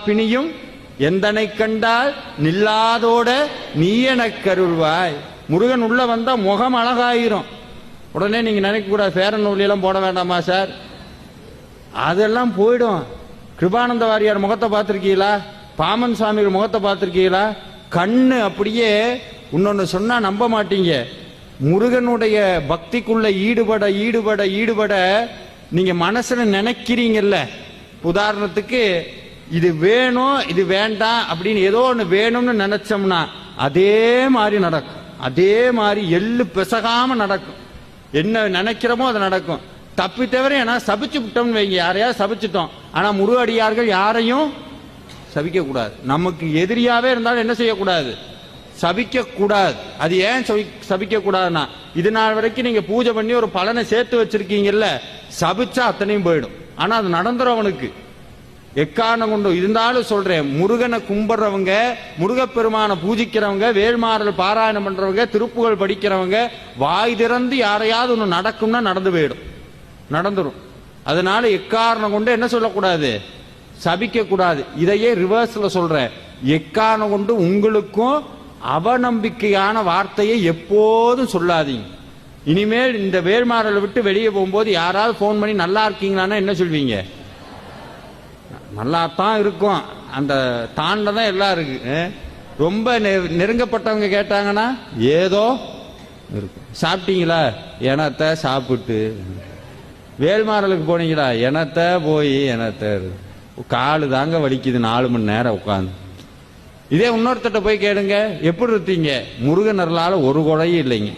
பிணியும் எந்தனை கண்டால் நில்லாதோட நீ எனக் கருள்வாய். முருகன் உள்ள வந்தா முகம் அழகாயிரும். உடனே நீங்க நினைக்க கூடாது ஃபேர் அண்ட் லவ்லி எல்லாம் போட வேண்டாமா சார், அதெல்லாம் போயிடும். கிருபானந்த வாரியார் முகத்தை பார்த்திருக்கீங்களா? பாமன் சுவாமிகள் முகத்தை பார்த்திருக்கீங்களா? கண்ணு அப்படியே. இன்னொன்னு சொன்னா நம்ப மாட்டீங்க, முருகனுடைய பக்திக்குள்ள ஈடுபட ஈடுபட ஈடுபட நீங்க மனசுல நினைக்கிறீங்கல்ல, உதாரணத்துக்கு இது வேணும் இது வேண்டாம் அப்படின்னு ஏதோ ஒன்று வேணும்னு நினைச்சோம்னா அதே மாதிரி நடக்கும். அதே மாதிரி எள்ளு பிசகாம நடக்கும். என்ன நினைக்கிறோமோ அது நடக்கும். தப்பி தவிர ஏன்னா சபிச்சு விட்டோம்னு வைங்க, யாரையாவது சபிச்சுட்டோம். ஆனா முருகடியார்கள் யாரையும் சபிக்க கூடாது. நமக்கு எதிரியாவே இருந்தாலும் என்ன செய்யக்கூடாது? சபிக்க கூடாது. அது ஏன் சபிக்க கூடாதுன்னா, இது நாள் வரைக்கும் நீங்க பூஜை பண்ணி ஒரு பலனை சேர்த்து வச்சிருக்கீங்கல்ல, சபிச்சா அத்தனையும் போயிடும். ஆனா அது நடந்துரும் அவனுக்கு. எக்காரணம் கொண்டு இருந்தாலும் சொல்றேன், முருகனை கும்பிடுறவங்க, முருகப்பெருமானை பூஜிக்கிறவங்க, வேல்மாறல் பாராயணம் பண்றவங்க, திருப்புகள் படிக்கிறவங்க, வாய் திறந்து யாரையாவது ஒன்று நடக்கும்னா நடந்து போயிடும், நடந்துரும். அதனால எக்காரணம் கொண்டு என்ன சொல்லக்கூடாது? சபிக்க கூடாது. இதையே ரிவர்ஸ்ல சொல்றேன், எக்காரணம் கொண்டு உங்களுக்கும் அவநம்பிக்கையான வார்த்தையை எப்போதும் சொல்லாதீங்க. இனிமேல் இந்த வேல்மாறலை விட்டு வெளியே போகும்போது யாராவது போன் பண்ணி நல்லா இருக்கீங்களான்னா என்ன சொல்வீங்க? நல்லா தான் இருக்கும். அந்த தாண்ட தான் எல்லாம் இருக்கு. ரொம்ப நெருங்கப்பட்டவங்க கேட்டாங்கன்னா ஏதோ இருக்கும். சாப்பிட்டீங்களா? எனத்த சாப்பிட்டு. வேல்மாறலுக்கு போனீங்களா? எனத்த போய் எனத்த காலு தாங்க வலிக்குது 4 மணி நேரம் உட்காந்து. இதே இன்னொருத்தட்ட போய் கேளுங்க, எப்படி இருக்கீங்க? முருகனர்களால ஒரு குறையும் இல்லைங்க.